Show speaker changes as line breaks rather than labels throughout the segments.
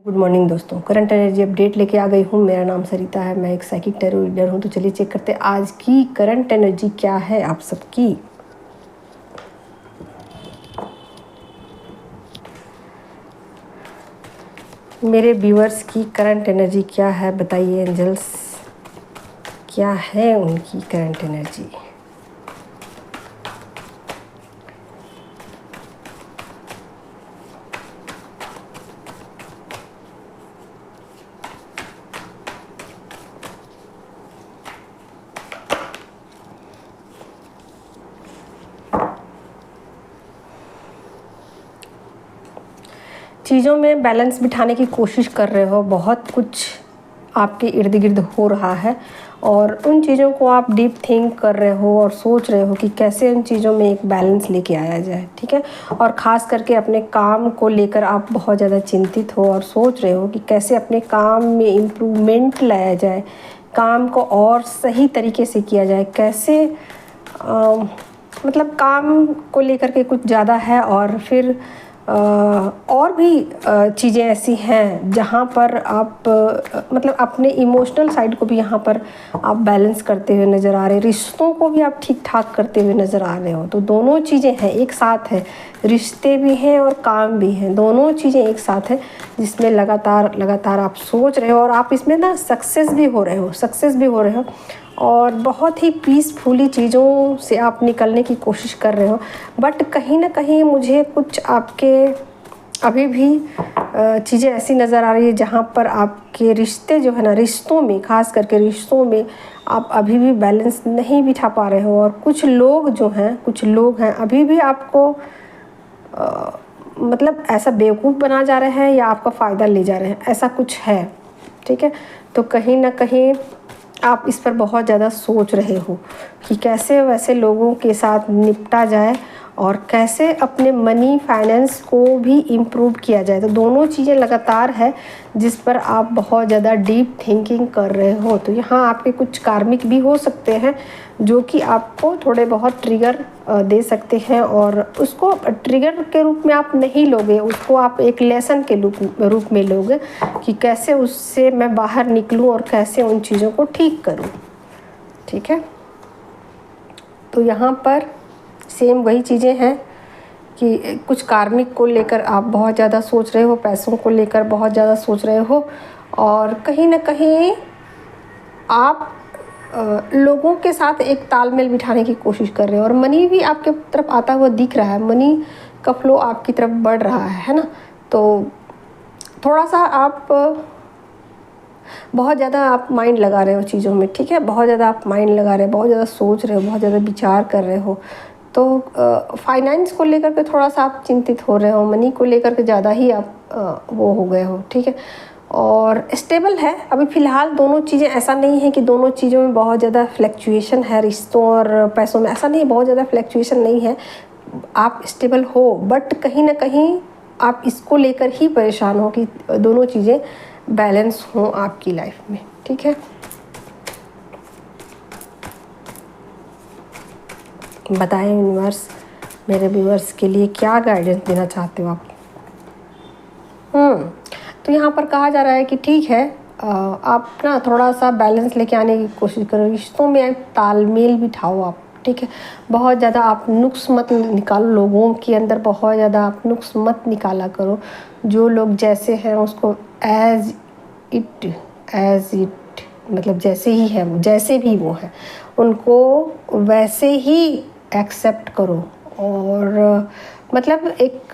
Good morning दोस्तों, current energy update लेके आ गई हूँ। मेरा नाम सरिता है, मैं एक साइकिक टैरो रीडर हूँ। तो चलिए चेक करते हैं आज की करंट एनर्जी क्या है आप सबकी। मेरे व्यूअर्स की करंट एनर्जी क्या है बताइए एंजल्स, क्या है उनकी करंट एनर्जी। चीज़ों में बैलेंस बिठाने की कोशिश कर रहे हो, बहुत कुछ आपके इर्द गिर्द हो रहा है और उन चीज़ों को आप डीप थिंक कर रहे हो और सोच रहे हो कि कैसे उन चीज़ों में एक बैलेंस लेके आया जाए, ठीक है। और ख़ास करके अपने काम को लेकर आप बहुत ज़्यादा चिंतित हो और सोच रहे हो कि कैसे अपने काम में इम्प्रूवमेंट लाया जाए, काम को और सही तरीके से किया जाए, कैसे मतलब काम को लेकर के कुछ ज़्यादा है। और फिर और भी चीज़ें ऐसी हैं जहाँ पर आप मतलब अपने इमोशनल साइड को भी यहाँ पर आप बैलेंस करते हुए नज़र आ रहे हैं, रिश्तों को भी आप ठीक ठाक करते हुए नज़र आ रहे हो। तो दोनों चीज़ें हैं, एक साथ है, रिश्ते भी हैं और काम भी हैं, दोनों चीज़ें एक साथ है जिसमें लगातार आप सोच रहे हो और आप इसमें ना सक्सेस भी हो रहे हो और बहुत ही पीसफुली चीज़ों से आप निकलने की कोशिश कर रहे हो। बट कहीं ना कहीं मुझे कुछ आपके अभी भी चीज़ें ऐसी नज़र आ रही है जहाँ पर आपके रिश्ते जो है ना, रिश्तों में ख़ास करके रिश्तों में आप अभी भी बैलेंस नहीं बिठा पा रहे हो। और कुछ लोग हैं अभी भी आपको मतलब ऐसा बेवकूफ़ बना जा रहे हैं या आपका फ़ायदा ले जा रहे हैं, ऐसा कुछ है, ठीक है। तो कहीं ना कहीं आप इस पर बहुत ज़्यादा सोच रहे हो कि कैसे वैसे लोगों के साथ निपटा जाए और कैसे अपने मनी फाइनेंस को भी इम्प्रूव किया जाए। तो दोनों चीज़ें लगातार है जिस पर आप बहुत ज़्यादा डीप थिंकिंग कर रहे हो। तो यहाँ आपके कुछ कार्मिक भी हो सकते हैं जो कि आपको थोड़े बहुत ट्रिगर दे सकते हैं और उसको ट्रिगर के रूप में आप नहीं लोगे, उसको आप एक लेसन के रूप में लोगे कि कैसे उससे मैं बाहर निकलूं और कैसे उन चीज़ों को ठीक करूं, ठीक है। तो यहाँ पर सेम वही चीज़ें हैं कि कुछ कार्मिक को लेकर आप बहुत ज़्यादा सोच रहे हो, पैसों को लेकर बहुत ज़्यादा सोच रहे हो और कहीं ना कहीं आप लोगों के साथ एक तालमेल बिठाने की कोशिश कर रहे हो और मनी भी आपके तरफ आता हुआ दिख रहा है, मनी का फ्लो आपकी तरफ बढ़ रहा है ना। तो थोड़ा सा आप बहुत ज़्यादा आप माइंड लगा रहे हो चीज़ों में, ठीक है, बहुत ज़्यादा आप माइंड लगा रहे हो, बहुत ज़्यादा सोच रहे हो, बहुत ज़्यादा विचार कर रहे हो। तो फाइनेंस को लेकर के थोड़ा सा आप चिंतित हो रहे हो, मनी को लेकर के ज़्यादा ही आप वो हो गए हो, ठीक है। और स्टेबल है अभी फ़िलहाल दोनों चीज़ें, ऐसा नहीं है कि दोनों चीज़ों में बहुत ज़्यादा फ्लैक्चुएशन है, रिश्तों और पैसों में ऐसा नहीं, बहुत ज़्यादा फ्लैक्चुएशन नहीं है, आप स्टेबल हो। बट कहीं ना कहीं आप इसको लेकर ही परेशान हो कि दोनों चीज़ें बैलेंस हों आपकी लाइफ में, ठीक है। बताएं यूनिवर्स मेरे व्यूअर्स के लिए क्या गाइडेंस देना चाहते हो आप। तो यहाँ पर कहा जा रहा है कि ठीक है, आप ना थोड़ा सा बैलेंस लेके आने की कोशिश करो, रिश्तों में एक तालमेल बिठाओ आप, ठीक है। बहुत ज़्यादा आप नुक्स मत निकालो, लोगों के अंदर बहुत ज़्यादा आप नुक्स मत निकाला करो। जो लोग जैसे हैं उसको एज इट मतलब जैसे ही है, जैसे भी वो है उनको वैसे ही एक्सेप्ट करो। और मतलब एक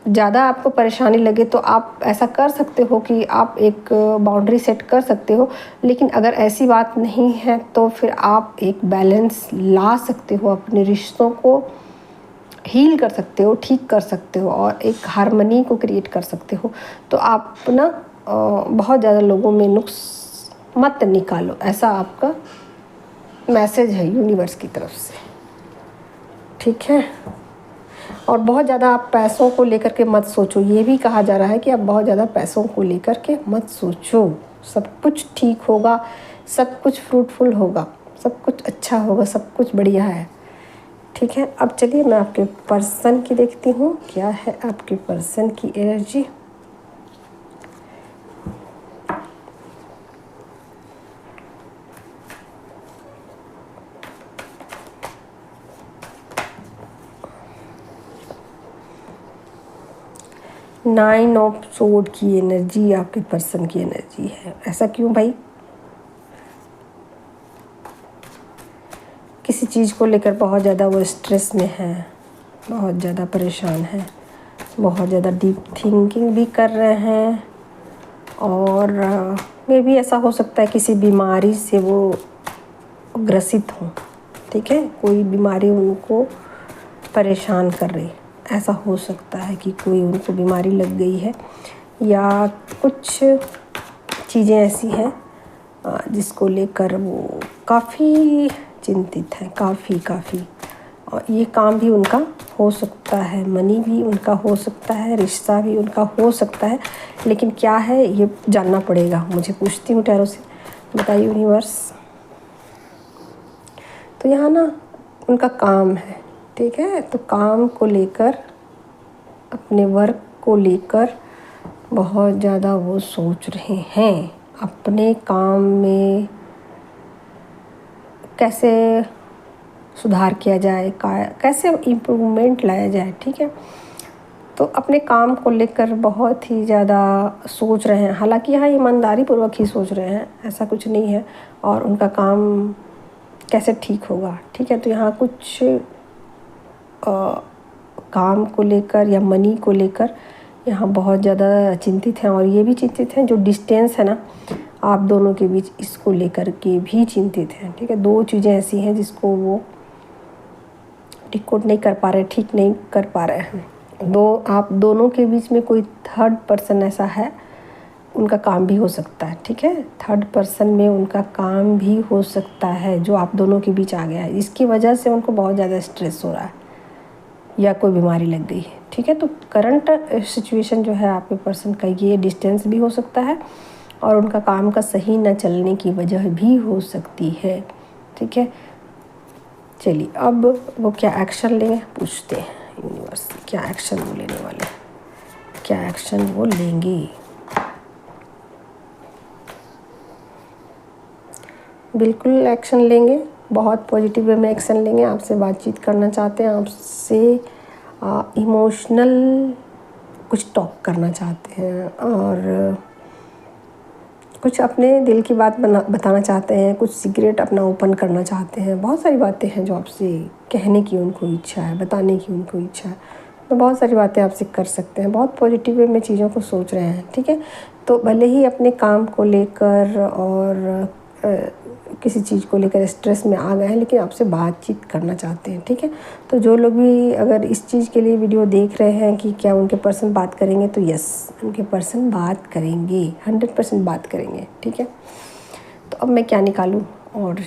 ज़्यादा आपको परेशानी लगे तो आप ऐसा कर सकते हो कि आप एक बाउंड्री सेट कर सकते हो, लेकिन अगर ऐसी बात नहीं है तो फिर आप एक बैलेंस ला सकते हो, अपने रिश्तों को हील कर सकते हो, ठीक कर सकते हो और एक हार्मनी को क्रिएट कर सकते हो। तो आप ना बहुत ज़्यादा लोगों में नुक्स मत निकालो, ऐसा आपका मैसेज है यूनिवर्स की तरफ से, ठीक है। और बहुत ज़्यादा आप पैसों को लेकर के मत सोचो, ये भी कहा जा रहा है कि आप बहुत ज़्यादा पैसों को लेकर के मत सोचो, सब कुछ ठीक होगा, सब कुछ फ्रूटफुल होगा, सब कुछ अच्छा होगा, सब कुछ बढ़िया है, ठीक है। अब चलिए मैं आपके पर्सन की देखती हूँ क्या है आपके पर्सन की एनर्जी। 9 ऑफ सोर्ड की एनर्जी आपके पर्सन की एनर्जी है। ऐसा क्यों भाई? किसी चीज़ को लेकर बहुत ज़्यादा वो स्ट्रेस में है, बहुत ज़्यादा परेशान है, बहुत ज़्यादा डीप थिंकिंग भी कर रहे हैं। और मे भी ऐसा हो सकता है किसी बीमारी से वो ग्रसित हों, ठीक है, कोई बीमारी उनको परेशान कर रही, ऐसा हो सकता है कि कोई उनको बीमारी लग गई है या कुछ चीज़ें ऐसी हैं जिसको लेकर वो काफ़ी चिंतित हैं, काफ़ी। और ये काम भी उनका हो सकता है, मनी भी उनका हो सकता है, रिश्ता भी उनका हो सकता है, लेकिन क्या है ये जानना पड़ेगा मुझे। पूछती हूँ टैरो से, बताइए यूनिवर्स। तो यहाँ ना उनका काम है, ठीक है, तो काम को लेकर, अपने वर्क को लेकर बहुत ज़्यादा वो सोच रहे हैं, अपने काम में कैसे सुधार किया जाए, कैसे इम्प्रूवमेंट लाया जाए, ठीक है। तो अपने काम को लेकर बहुत ही ज़्यादा सोच रहे हैं, हालांकि यहाँ ईमानदारी पूर्वक ही सोच रहे हैं, ऐसा कुछ नहीं है। और उनका काम कैसे ठीक होगा, ठीक है। तो यहाँ कुछ काम को लेकर या मनी को लेकर यहाँ बहुत ज़्यादा चिंतित हैं। और ये भी चिंतित हैं जो डिस्टेंस है ना आप दोनों के बीच, इसको लेकर के भी चिंतित हैं, ठीक है। दो चीज़ें ऐसी हैं जिसको वो डिकोड नहीं कर पा रहे, ठीक नहीं कर पा रहे हैं। आप दोनों के बीच में कोई थर्ड पर्सन ऐसा है, उनका काम भी हो सकता है, ठीक है। थर्ड पर्सन में उनका काम भी हो सकता है जो आप दोनों के बीच आ गया है, इसकी वजह से उनको बहुत ज़्यादा स्ट्रेस हो रहा है या कोई बीमारी लग गई है, ठीक है। तो करंट सिचुएशन जो है आपके पर्सन का, ये डिस्टेंस भी हो सकता है और उनका काम का सही न चलने की वजह भी हो सकती है, ठीक है। चलिए अब वो क्या एक्शन लेंगे, पूछते हैं यूनिवर्स क्या एक्शन वो लेने वाले हैं, क्या एक्शन वो लेंगे। बिल्कुल एक्शन लेंगे, बहुत पॉजिटिव वे में एक्शन लेंगे। आपसे बातचीत करना चाहते हैं, आपसे इमोशनल कुछ टॉक करना चाहते हैं और कुछ अपने दिल की बात बताना चाहते हैं, कुछ सीक्रेट अपना ओपन करना चाहते हैं। बहुत सारी बातें हैं जो आपसे कहने की उनको इच्छा है, बताने की उनको इच्छा है, तो बहुत सारी बातें आपसे कर सकते हैं। बहुत पॉजिटिव वे में चीज़ों को सोच रहे हैं, ठीक है। तो भले ही अपने काम को लेकर और किसी चीज़ को लेकर स्ट्रेस में आ गए हैं, लेकिन आपसे बातचीत करना चाहते हैं, ठीक है। तो जो लोग भी अगर इस चीज़ के लिए वीडियो देख रहे हैं कि क्या उनके पर्सन बात करेंगे, तो यस, उनके पर्सन बात करेंगे, 100% बात करेंगे, ठीक है। तो अब मैं क्या निकालूं और